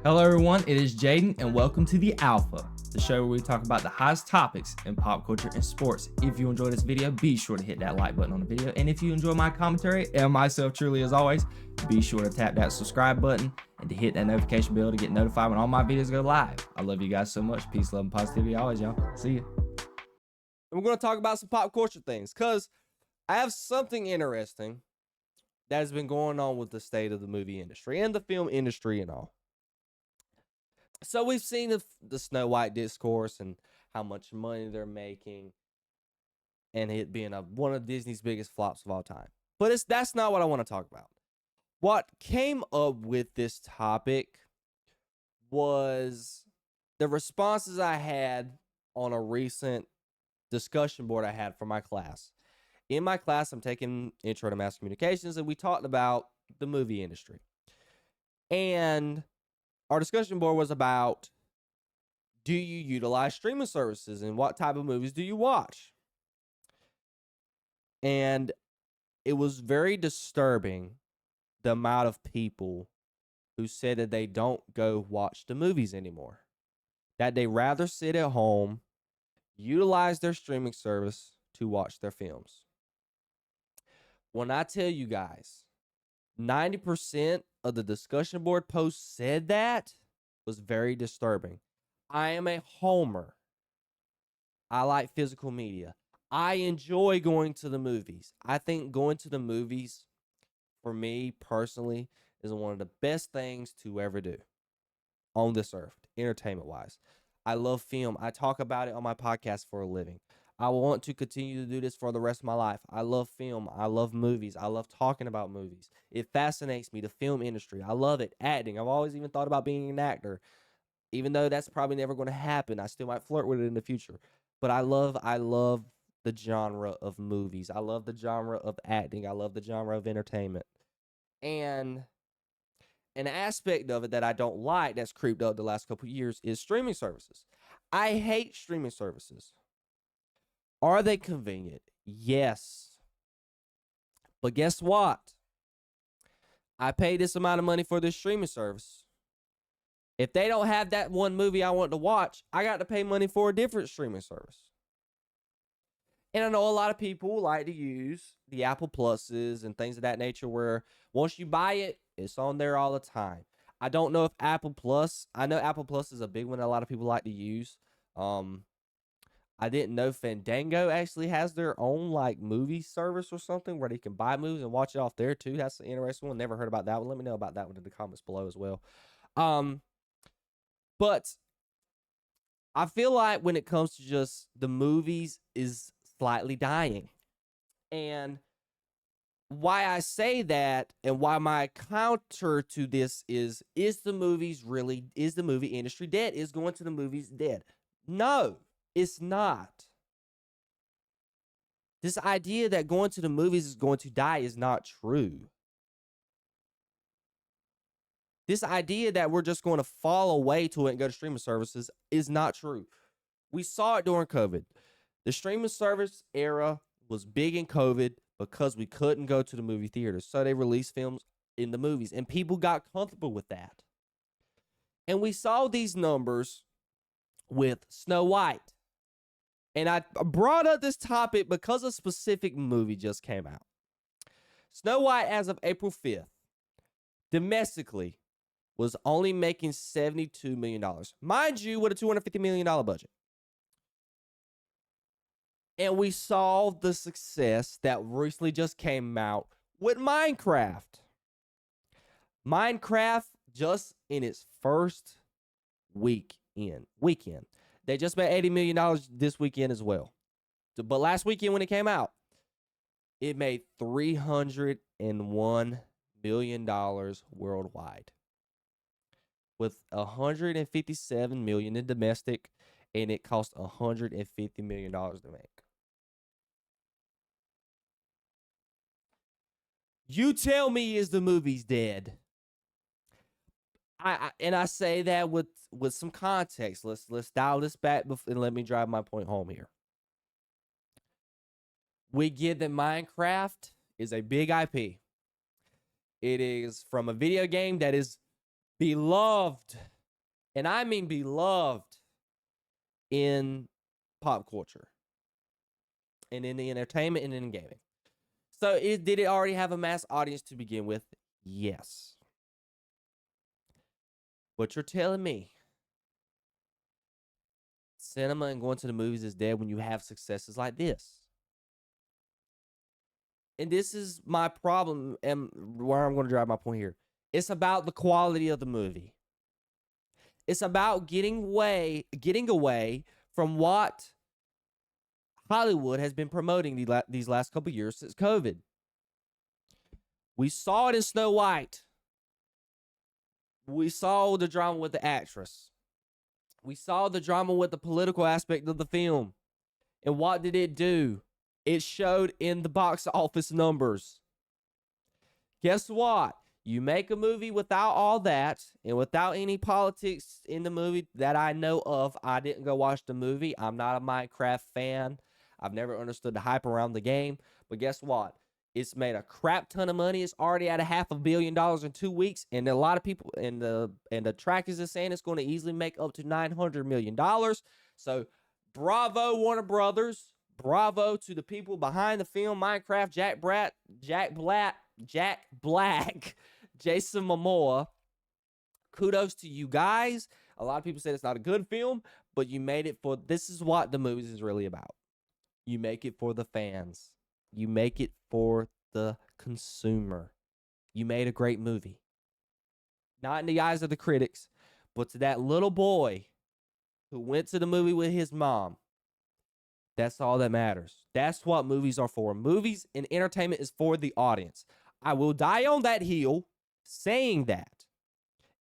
Hello everyone, it is Jayden and welcome to The Alpha, the show where we talk about the hottest topics in pop culture and sports. If you enjoyed this video, be sure to hit that like button on the video, and if you enjoy my commentary and myself truly as always, be sure to tap that subscribe button and to hit that notification bell to get notified when all my videos go live. I love you guys so much. Peace, love, and positivity always, y'all. See ya. We're going to talk about some pop culture things because I have something interesting that has been going on with the state of the movie industry and the film industry and all. So we've seen the Snow White discourse and how much money they're making and it being one of Disney's biggest flops of all time. But that's not what I want to talk about. What came up with this topic was the responses I had on a recent discussion board I had for my class. In my class, I'm taking Intro to Mass Communications, and we talked about the movie industry. And our discussion board was about, do you utilize streaming services and what type of movies do you watch? And it was very disturbing the amount of people who said that they don't go watch the movies anymore, that they rather sit at home, utilize their streaming service to watch their films. When I tell you guys, 90% of the discussion board posts said that, was very disturbing. I am a homer. I like physical media. I enjoy going to the movies. I think going to the movies, for me personally, is one of the best things to ever do on this earth, entertainment-wise. I love film. I talk about it on my podcast for a living. I want to continue to do this for the rest of my life. I love film. I love movies. I love talking about movies. It fascinates me, the film industry. I love it. Acting. I've always even thought about being an actor. Even though that's probably never going to happen. I still might flirt with it in the future. But I love the genre of movies. I love the genre of acting. I love the genre of entertainment. And an aspect of it that I don't like that's creeped up the last couple of years is streaming services. I hate streaming services. Are they convenient? Yes. But guess what? I pay this amount of money for this streaming service. If they don't have that one movie I want to watch, I got to pay money for a different streaming service. And I know a lot of people like to use the Apple Pluses and things of that nature where once you buy it, it's on there all the time. I don't know if Apple Plus, I know Apple Plus is a big one that a lot of people like to use. I didn't know Fandango actually has their own like movie service or something where they can buy movies and watch it off there too. That's an interesting one. Never heard about that one. Let me know about that one in the comments below as well. But I feel like when it comes to just the movies is slightly dying. And why I say that and why my counter to this is the movie industry dead? Is going to the movies dead? No. It's not. This idea that going to the movies is going to die is not true. This idea that we're just going to fall away to it and go to streaming services is not true. We saw it during COVID. The streaming service era was big in COVID because we couldn't go to the movie theaters. So they released films in the movies and people got comfortable with that. And we saw these numbers with Snow White. And I brought up this topic because a specific movie just came out. Snow White, as of April 5th, domestically, was only making $72 million. Mind you, with a $250 million budget. And we saw the success that recently just came out with Minecraft. Minecraft, just in its first weekend, they just made $80 million this weekend as well. But last weekend when it came out, it made $301 million worldwide. With $157 million in domestic, and it cost $150 million to make. You tell me, is the movie's dead? I say that with some context. Let's dial this back and let me drive my point home here. We get that Minecraft is a big IP. It is from a video game that is beloved, and I mean beloved, in pop culture and in the entertainment and in gaming. So did it already have a mass audience to begin with? Yes. But you're telling me cinema and going to the movies is dead when you have successes like this? And this is my problem and where I'm going to drive my point here. It's about the quality of the movie. It's about getting away from what Hollywood has been promoting these last couple years since COVID. We saw it in Snow White. We saw the drama with the actress. We saw the drama with the political aspect of the film. And what did it do? It showed in the box office numbers. Guess what? You make a movie without all that and without any politics in the movie that I know of. I didn't go watch the movie. I'm not a Minecraft fan. I've never understood the hype around the game. But guess what? It's made a crap ton of money. It's already at $500 million in 2 weeks. And a lot of people, and the trackers are saying it's going to easily make up to $900 million. So bravo, Warner Brothers. Bravo to the people behind the film Minecraft, Jack Black, Jason Momoa. Kudos to you guys. A lot of people said it's not a good film, but you made it for, this is what the movies is really about. You make it for the fans. You make it for the consumer. You made a great movie. Not in the eyes of the critics, but to that little boy who went to the movie with his mom. That's all that matters. That's what movies are for. Movies and entertainment is for the audience. I will die on that hill saying that.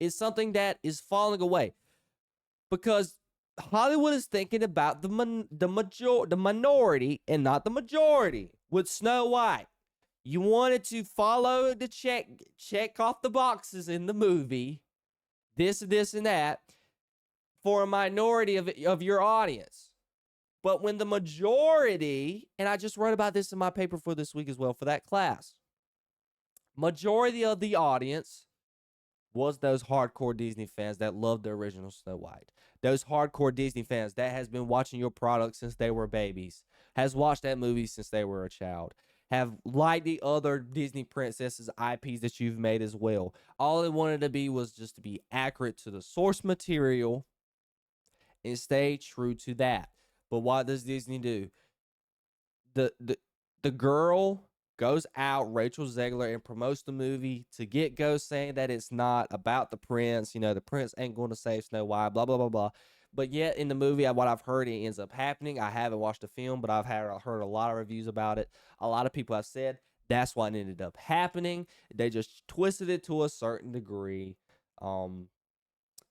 It's something that is falling away because Hollywood is thinking about the minority and not the majority. With Snow White, you wanted to follow the check off the boxes in the movie, this, and that, for a minority of your audience. But when the majority, and I just wrote about this in my paper for this week as well, for that class, majority of the audience was those hardcore Disney fans that loved the original Snow White. Those hardcore Disney fans that has been watching your product since they were babies, has watched that movie since they were a child, have liked the other Disney princesses IPs that you've made as well. All it wanted to be was just to be accurate to the source material and stay true to that. But what does Disney do? The girl goes out, Rachel Zegler, and promotes the movie to get go, saying that it's not about the prince. You know, the prince ain't going to save Snow White, blah, blah, blah, blah. But yet in the movie, what I've heard, it ends up happening. I haven't watched the film, but I've heard a lot of reviews about it. A lot of people have said that's what ended up happening. They just twisted it to a certain degree.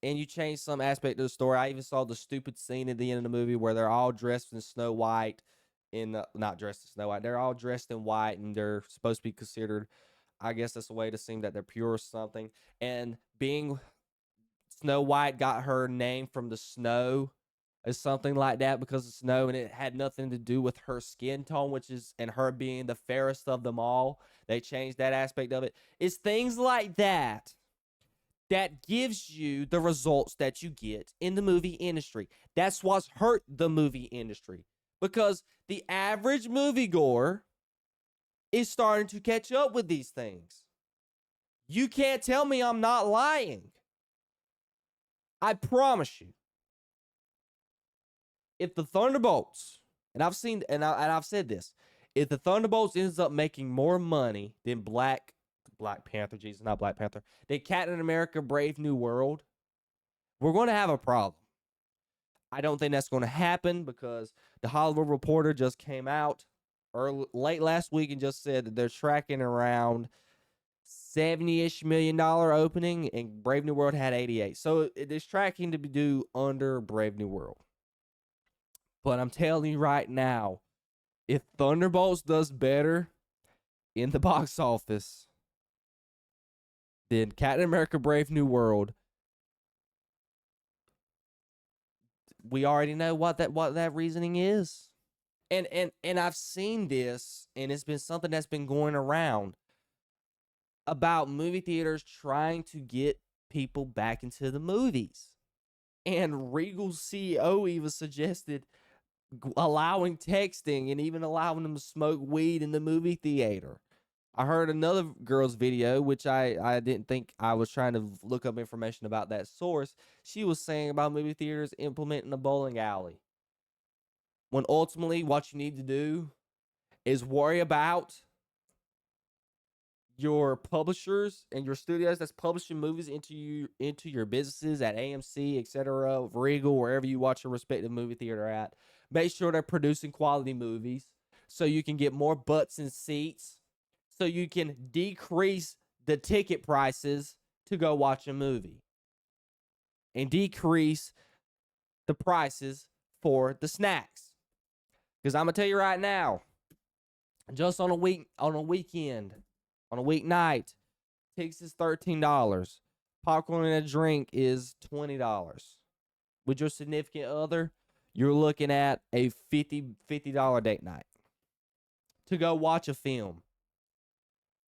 And you change some aspect of the story. I even saw the stupid scene at the end of the movie where they're all dressed in Snow White. Not dressed in Snow White. They're all dressed in white, and they're supposed to be considered, I guess that's a way to seem that they're pure or something. And being Snow White got her name from the snow or something like that because of snow, and it had nothing to do with her skin tone, and her being the fairest of them all. They changed that aspect of it. It's things like that gives you the results that you get in the movie industry. That's what's hurt the movie industry, because the average moviegoer is starting to catch up with these things. You can't tell me I'm not lying. I promise you. If the Thunderbolts, and I've said this, if the Thunderbolts ends up making more money than Black Panther, Jesus, not Black Panther, than Captain America Brave New World, we're going to have a problem. I don't think that's going to happen because the Hollywood Reporter just came out late last week and just said that they're tracking around $70-ish million opening, and Brave New World had 88. So it is tracking to do under Brave New World. But I'm telling you right now, if Thunderbolts does better in the box office than Captain America Brave New World, we already know what that reasoning is. And I've seen this, and it's been something that's been going around about movie theaters trying to get people back into the movies. And Regal's CEO even suggested allowing texting and even allowing them to smoke weed in the movie theater. I heard another girl's video, which I didn't think, I was trying to look up information about that source. She was saying about movie theaters implementing a bowling alley. When ultimately what you need to do is worry about your publishers and your studios that's publishing movies into your businesses at AMC, etc., Regal, wherever you watch your respective movie theater at. Make sure they're producing quality movies so you can get more butts and seats, so you can decrease the ticket prices to go watch a movie and decrease the prices for the snacks. Because I'm gonna tell you right now, just on a weekend, on a weeknight, tickets is $13. Popcorn and a drink is $20. With your significant other, you're looking at a $50 date night to go watch a film.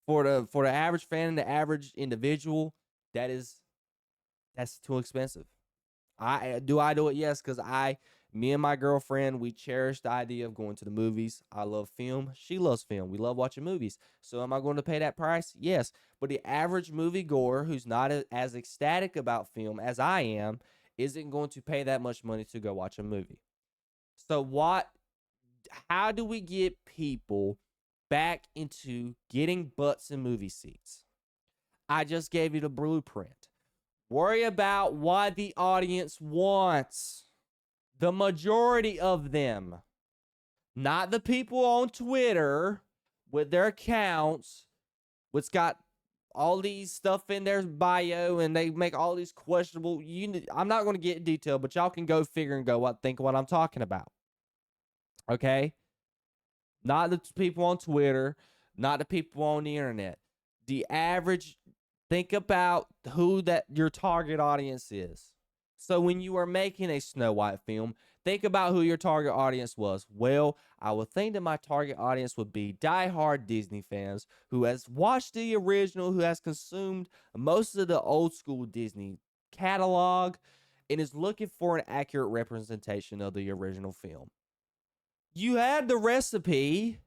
For the average fan and the average individual, that's too expensive. I do it? Yes, because me and my girlfriend, we cherish the idea of going to the movies. I love film. She loves film. We love watching movies. So am I going to pay that price? Yes. But the average moviegoer who's not as ecstatic about film as I am isn't going to pay that much money to go watch a movie. So how do we get people back into getting butts in movie seats? I just gave you the blueprint. Worry about what the audience wants. The majority of them. Not the people on Twitter with their accounts, which got all these stuff in their bio and they make all these questionable. I'm not going to get in detail, but y'all can go figure and think what I'm talking about. Okay? Not the people on Twitter, not the people on the internet. The average, think about who that your target audience is. So when you are making a Snow White film, think about who your target audience was. Well, I would think that my target audience would be diehard Disney fans who has watched the original, who has consumed most of the old school Disney catalog, and is looking for an accurate representation of the original film. You had the recipe.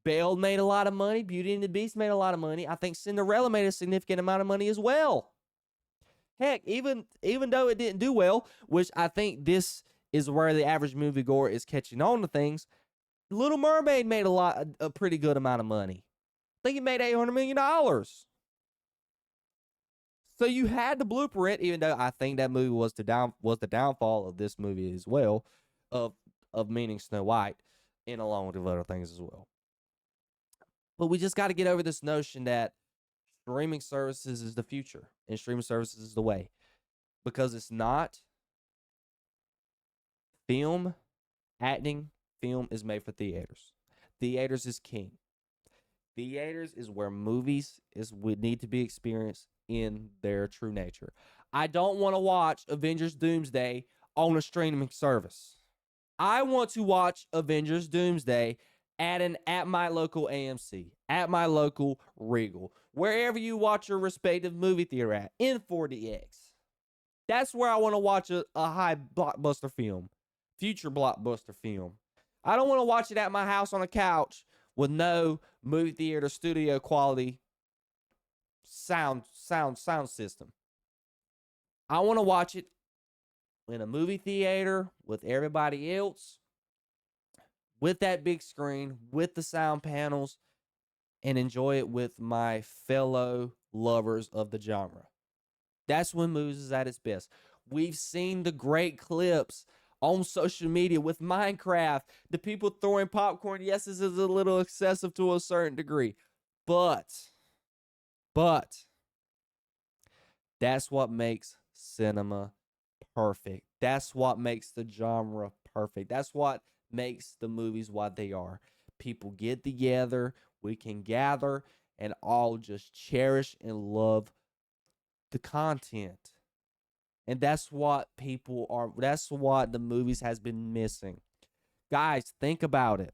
Belle made a lot of money. Beauty and the Beast made a lot of money. I think Cinderella made a significant amount of money as well. Heck, even though it didn't do well, which I think this is where the average moviegoer is catching on to things, Little Mermaid made a pretty good amount of money. I think it made $800 million. So you had the blueprint, even though I think that movie was the downfall of this movie as well, of meaning Snow White, and along with other things as well. But we just got to get over this notion that streaming services is the future and streaming services is the way, because it's not. Film is made for theaters. Theaters is king. Theaters is where movies would need to be experienced in their true nature. I don't want to watch Avengers Doomsday on a streaming service. I want to watch Avengers Doomsday at my local AMC, at my local Regal, wherever you watch your respective movie theater at, in 4DX. That's where I want to watch a high blockbuster film, future blockbuster film. I don't want to watch it at my house on a couch with no movie theater studio quality sound system. I want to watch it in a movie theater with everybody else, with that big screen, with the sound panels, and enjoy it with my fellow lovers of the genre. That's when movies is at its best. We've seen the great clips on social media with Minecraft, the people throwing popcorn. Yes, this is a little excessive to a certain degree, but that's what makes cinema perfect. That's what makes the genre perfect. That's what makes the movies what they are. People get together, we can gather, and all just cherish and love the content. And that's what that's what the movies has been missing. Guys, think about it.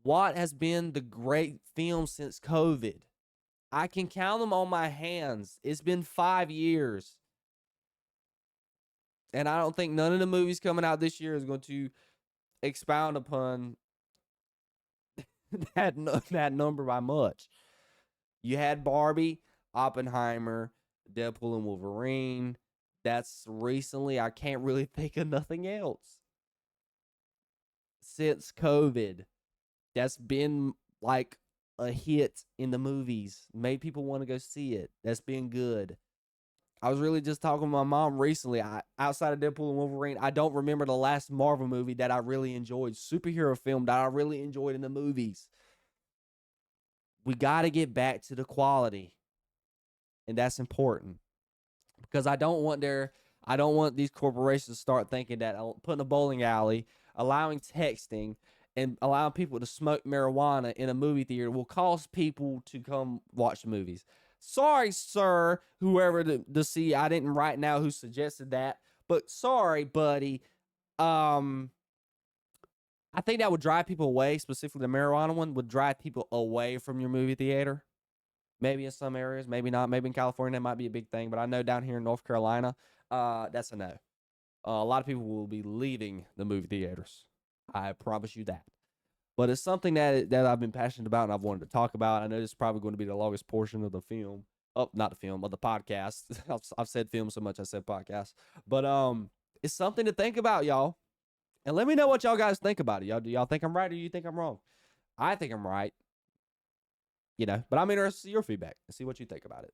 What has been the great film since COVID? I can count them on my hands. It's been 5 years. And I don't think none of the movies coming out this year is going to expound upon that number by much. You had Barbie, Oppenheimer, Deadpool and Wolverine. That's recently. I can't really think of nothing else. Since COVID, that's been like a hit in the movies. Made people want to go see it. That's been good. I was really just talking to my mom recently. Outside of Deadpool and Wolverine, I don't remember the last Marvel movie that I really enjoyed. Superhero film that I really enjoyed in the movies. We got to get back to the quality. And that's important. Because I don't want these corporations to start thinking that putting a bowling alley, allowing texting, and allowing people to smoke marijuana in a movie theater will cause people to come watch the movies. Sorry, sir, whoever the see, I didn't write now who suggested that, but sorry, buddy. I think that would drive people away, specifically the marijuana one would drive people away from your movie theater. Maybe in some areas, maybe not. Maybe in California, it might be a big thing, but I know down here in North Carolina, that's a no. A lot of people will be leaving the movie theaters. I promise you that. But it's something that I've been passionate about and I've wanted to talk about. I know this is probably going to be the longest portion of the film. Oh, not the film, of the podcast. I've said film so much, I said podcast. But it's something to think about, y'all. And let me know what y'all guys think about it. Y'all, do y'all think I'm right or do you think I'm wrong? I think I'm right. But I'm interested to see your feedback and see what you think about it.